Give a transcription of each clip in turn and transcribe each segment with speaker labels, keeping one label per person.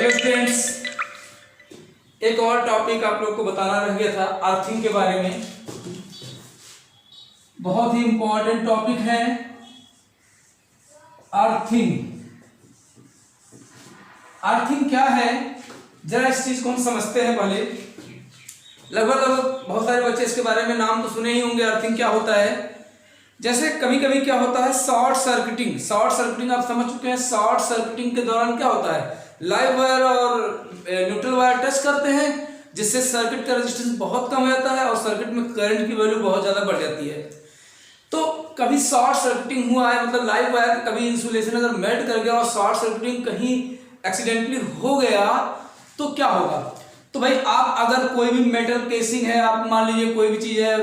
Speaker 1: Hello friends, एक और topic आप लोग को बताना रह गया था अर्थिंग के बारे में। बहुत ही इंपॉर्टेंट टॉपिक है अर्थिंग। अर्थिंग क्या है, जरा इस चीज को हम समझते हैं। पहले लगभग बहुत सारे बच्चे इसके बारे में नाम तो सुने ही होंगे। अर्थिंग क्या होता है, जैसे कभी कभी क्या होता है शॉर्ट सर्किटिंग। शॉर्ट सर्किटिंग आप समझ चुके हैं। शॉर्ट सर्किटिंग के दौरान क्या होता है, लाइव वायर और न्यूट्रल वायर टच करते हैं, जिससे सर्किट का रेजिस्टेंस बहुत कम हो जाता है और सर्किट में करंट की वैल्यू बहुत ज्यादा बढ़ जाती है। तो कभी शॉर्ट सर्किटिंग हुआ है, मतलब लाइव वायर कभी इंसुलेशन अगर मेल्ट कर गया और शॉर्ट सर्किटिंग कहीं एक्सीडेंटली हो गया तो क्या होगा। तो भाई आप अगर कोई भी मेटल केसिंग है, आप मान लीजिए कोई भी चीज है,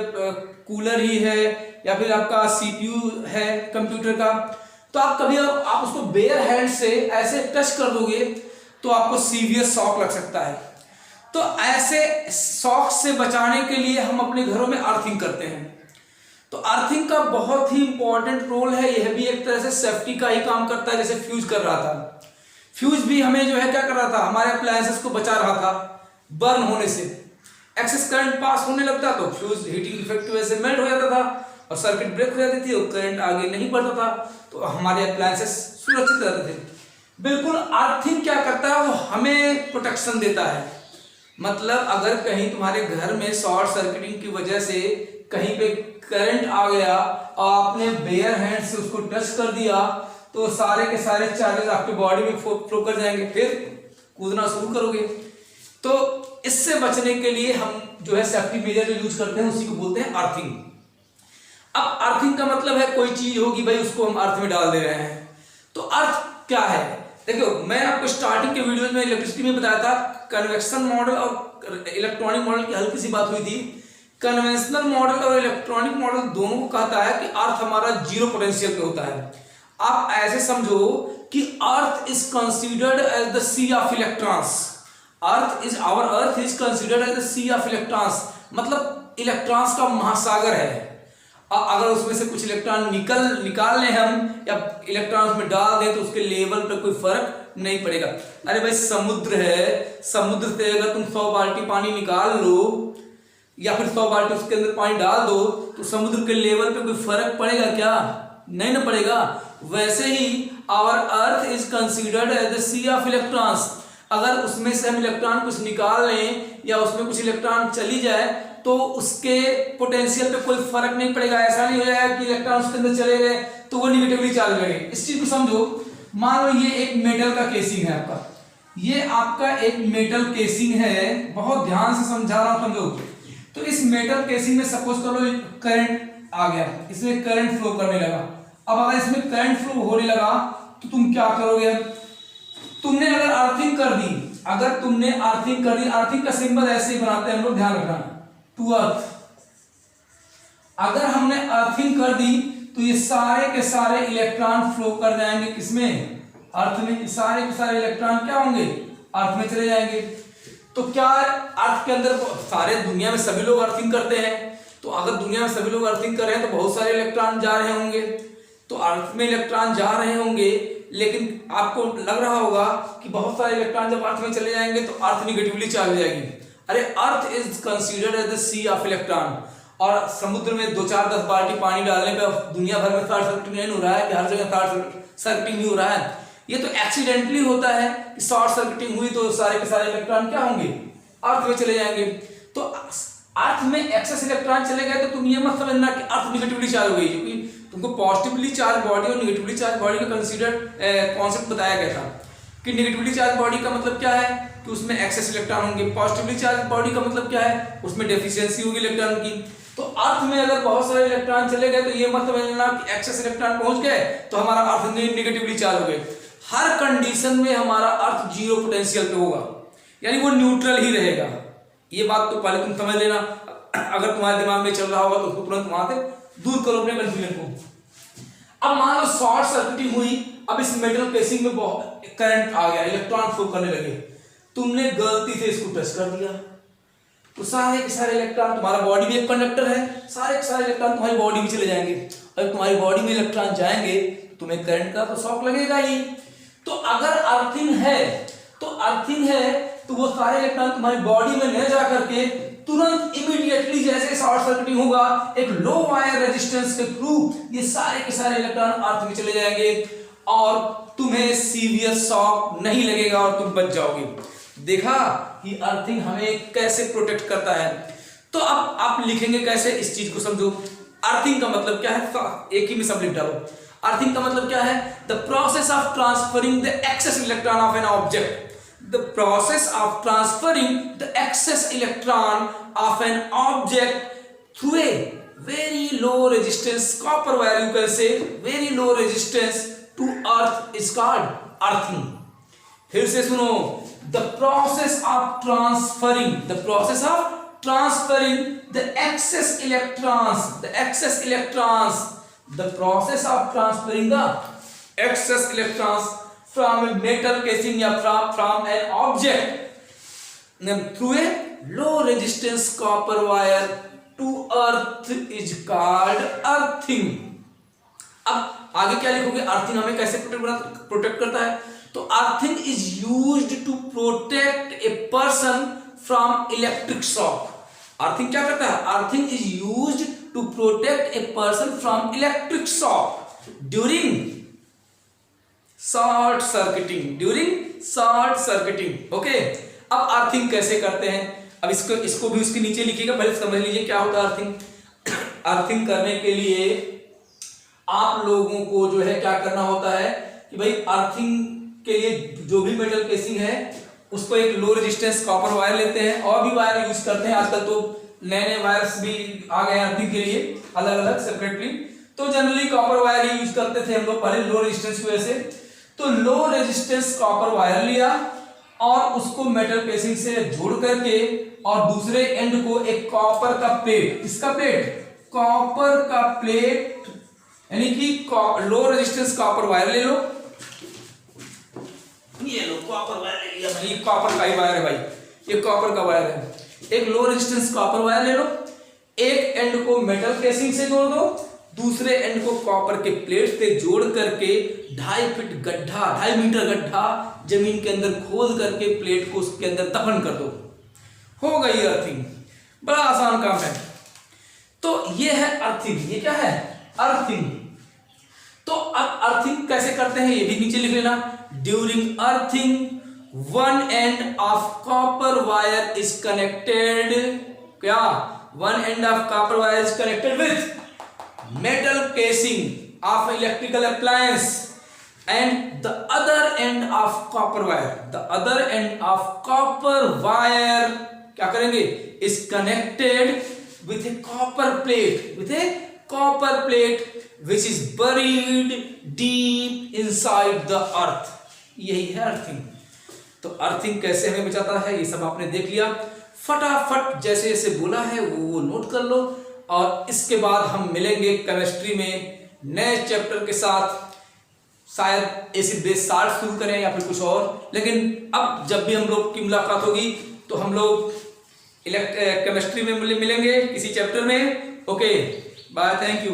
Speaker 1: कूलर ही है या फिर आपका सीपीयू है कंप्यूटर का, तो आप कभी आप उसको बेयर हैंड से ऐसे टच कर दोगे तो आपको सीवियर शॉक लग सकता है। तो ऐसे शॉक से बचाने के लिए हम अपने घरों में अर्थिंग करते हैं। तो अर्थिंग का बहुत ही इंपॉर्टेंट रोल है। यह भी एक तरह से सेफ्टी का ही काम करता है। जैसे फ्यूज कर रहा था, फ्यूज भी हमें जो है क्या कर रहा था, हमारे अप्लायंसेस को बचा रहा था बर्न होने से। एक्सेस करंट पास होने लगता तो फ्यूज हीटिंग इफेक्ट की वजह से मेल्ट हो जाता था और सर्किट ब्रेक हो जाती थी और करंट आगे नहीं बढ़ता था, तो हमारे अप्लायंसेस सुरक्षित रहते थे। बिल्कुल अर्थिंग क्या करता है, वो हमें प्रोटेक्शन देता है। मतलब अगर कहीं तुम्हारे घर में शॉर्ट सर्किटिंग की वजह से कहीं पे करंट आ गया और आपने बेयर हैंड से उसको टच कर दिया तो सारे के सारे चार्जेस आपके बॉडी में फ्लो कर जाएंगे, फिर कूदना शुरू करोगे। तो इससे बचने के लिए हम जो है सेफ्टी मेजर जो यूज करते हैं उसी को बोलते हैं अर्थिंग। अब अर्थिंग का मतलब है कोई चीज होगी भाई उसको हम अर्थ में डाल दे रहे हैं। तो अर्थ क्या है, देखो मैं आपको स्टार्टिंग के वीडियोस में इलेक्ट्रिसिटी में बताया था कन्वेक्शन मॉडल और इलेक्ट्रॉनिक मॉडल की हल्की सी बात हुई थी। कन्वेंशनल मॉडल और इलेक्ट्रॉनिक मॉडल दोनों को कहता है कि अर्थ हमारा जीरो पोटेंशियल पे होता है। आप ऐसे समझो कि earth is considered as the sea of electrons. Our earth is considered as the sea of electrons, मतलब इलेक्ट्रॉन्स का महासागर है। अगर उसमें से कुछ इलेक्ट्रॉन निकाल लें हम या इलेक्ट्रॉन में डाल दें तो उसके लेवल पर कोई फर्क नहीं पड़ेगा। अरे भाई समुद्र है, समुद्र से अगर तुम 100 बाल्टी पानी निकाल लो या फिर 100 बाल्टी उसके अंदर पानी डाल दो तो समुद्र के लेवल पे कोई फर्क पड़ेगा क्या? नहीं ना पड़ेगा। वैसे ही our earth is considered as the sea of electrons. अगर उसमें से हम इलेक्ट्रॉन कुछ निकाल लें या उसमें कुछ इलेक्ट्रॉन चली जाए तो उसके पोटेंशियल पे कोई फर्क नहीं पड़ेगा। ऐसा नहीं हो जाएगा कि इलेक्ट्रॉन उसके अंदर चले गए तो वो निगेटिवली चार्ज हो गए। इस चीज को समझो। मान लो ये एक मेटल का केसिंग है आपका, ये आपका एक मेटल केसिंग है, बहुत ध्यान से समझा रहा हूं समझो। तो इस मेटल केसिंग में सपोज कर लो करंट आ गया, इसमें करंट फ्लो करने लगा। अब अगर इसमें करंट फ्लो होने लगा तो तुम क्या करोगे? तुमने अगर अर्थिंग कर दी, अर्थिंग का सिंबल ऐसे ही बनाते हैं हम लोग, ध्यान रखना, टू अर्थ। अगर हमने अर्थिंग कर दी तो ये सारे के सारे इलेक्ट्रॉन फ्लो कर जाएंगे किसमें? अर्थ में। सारे के सारे इलेक्ट्रॉन क्या होंगे? अर्थ में चले जाएंगे। तो क्या अर्थ के अंदर सारे दुनिया में सभी लोग अर्थिंग करते हैं? तो अगर दुनिया में सभी लोग अर्थिंग कर रहे हैं तो बहुत सारे इलेक्ट्रॉन जा रहे होंगे, तो अर्थ में इलेक्ट्रॉन जा रहे होंगे। लेकिन आपको लग रहा होगा कि बहुत सारे इलेक्ट्रॉन जब अर्थ में चले जाएंगे तो अर्थ निगेटिवली चार्ज हो जाएगी। अरे earth is considered as the sea of electron. और समुद्र में 2-4-10 बाल्टी पानी डालने पे दुनिया भर में शॉर्ट सर्किटिंग नहीं हो रहा है कि हर जगह शॉर्ट सर्किटिंग नहीं हो रहा है। ये तो एक्सीडेंटली होता है कि शॉर्ट सर्किटिंग हुई तो सारे के सारे इलेक्ट्रॉन क्या होंगे? अर्थ में चले जाएंगे। तो अर्थ में एक्सेस इलेक्ट्रॉन चले गए तो तुम ये मत समझना कि अर्थ निगेटिवली चार्ज हो गई, क्योंकि तुमको पॉजिटिवली चार्ज बॉडी और निगेटिवली चार्ज बॉडी का कंसीडर कॉन्सेप्ट बताया गया था कि निगेटिवली चार्ज बॉडी का मतलब क्या है कि उसमें एक्सेस इलेक्ट्रॉन होंगे। पॉजिटिवली चार्ज बॉडी का मतलब क्या है? उसमें डेफिशिएंसी होगी इलेक्ट्रॉन की। तो अर्थ में अगर बहुत सारे इलेक्ट्रॉन चले गए तो ये मत समझना कि एक्सेस इलेक्ट्रॉन पहुंच गए तो हमारा अर्थ निगेटिवली चार्ज हो गए। हर कंडीशन में हमारा अर्थ जीरो पोटेंशियल पे होगा, यानी वो न्यूट्रल ही रहेगा। ये बात तो पहले तुम समझ लेना। अगर तुम्हारे दिमाग में चल रहा होगा तो उसको तुरंत वहां से दूर करो अपने कंफ्यूजन को। अब मान लो शॉर्ट सर्किटिंग हुई, अब इस मेटल केसिंग में बहुत करंट आ गया, इलेक्ट्रॉन फ्लो करने लगे, तुमने गलती से इसको टच कर दिया तो सारे के सारे इलेक्ट्रॉन, तुम्हारा बॉडी भी एक कंडक्टर है, सारे के सारे इलेक्ट्रॉन तुम्हारी बॉडी में चले जाएंगे। और तुम्हारी बॉडी में इलेक्ट्रॉन जाएंगे तुम्हें करंट का तो शॉक लगेगा ही। तो अगर अर्थिंग है तो अर्थिंग है तो वो सारे इलेक्ट्रॉन तुम्हारी बॉडी में न जा करके तुरंत इमीडिएटली जैसे शॉर्ट सर्किटिंग होगा एक लो वायर रेजिस्टेंस के थ्रू ये सारे के सारे इलेक्ट्रॉन अर्थ में चले जाएंगे और तुम्हें सीवियर शॉक नहीं लगेगा और तुम बच जाओगे। देखा कि अर्थिंग हमें कैसे प्रोटेक्ट करता है। तो अब आप लिखेंगे कैसे, इस चीज को समझो। अर्थिंग का मतलब क्या है, एक ही में सब लिख डालो। अर्थिंग का मतलब क्या है, the process of transferring the excess electron of an object, the process of transferring the excess electron of an object through a very low resistance copper wire, you can say very low resistance to earth is called earthing। फिर से सुनो, the process of transferring the excess electrons the process of transferring the excess electrons from a metal casing या from an object through a low resistance copper wire to earth is called earthing। अब आगे क्या लिखोगे, earthing हमें कैसे protect करता है। तो earthing is used to protect a person from electric shock. Earthing क्या करता है, earthing is used to protect a person from electric shock during short circuiting. Okay, अब अर्थिंग कैसे करते हैं, अब इसको भी उसके नीचे लिखिएगा, पहले समझ लीजिए क्या होता है अर्थिंग। अर्थिंग करने के लिए आप लोगों को जो है क्या करना होता है कि भाई अर्थिंग के लिए जो भी मेटल केसिंग है उसको एक लो रेजिस्टेंस कॉपर वायर लेते हैं, और भी वायर यूज करते हैं, आजकल तो नए नए वायर्स भी आ गए हैं अर्थिंग के लिए अलग अलग सेपरेटली। तो जनरली कॉपर वायर ही यूज करते थे हम लोग पहले लो रेजिस्टेंस की वजह से। तो लो रेजिस्टेंस कॉपर वायर लिया और उसको मेटल केसिंग से जोड़ करके और दूसरे एंड को एक कॉपर का प्लेट, किसका प्लेट, कॉपर का प्लेट, यानी कि लो रेजिस्टेंस कॉपर वायर ले लो, ये लो कॉपर वायर ले लिया भाई, कॉपर का ही वायर है भाई, ये कॉपर का वायर है। एक लो रेजिस्टेंस कॉपर वायर ले लो, एक एंड को मेटल केसिंग से जोड़ दो, दूसरे एंड को कॉपर के प्लेट से जोड़ करके 2.5 फीट गड्ढा, 2.5 मीटर गड्ढा जमीन के अंदर खोद करके प्लेट को उसके अंदर दफन कर दो, हो गई अर्थिंग। बड़ा आसान काम है। तो ये है अर्थिंग, ये क्या है, अर्थिंग। तो अब अर्थिंग कैसे करते हैं ये भी नीचे लिख लेना। During earthing one end of copper wire is connected, क्या, one end of copper wire is connected with metal casing of electrical appliance and the other end of copper wire क्या करेंगे, is connected with a copper plate which is buried deep inside the earth। यही है earthing. तो earthing कैसे हमें बचाता है ये सब आपने देख लिया। फटाफट जैसे जैसे बोला है वो नोट कर लो, और इसके बाद हम मिलेंगे केमिस्ट्री में नए चैप्टर के साथ। शायद एसिड बेस साल्ट शुरू करें या फिर कुछ और, लेकिन अब जब भी हम लोग की मुलाकात होगी तो हम लोग केमिस्ट्री में मिलेंगे किसी चैप्टर में। Okay, bye, thank you.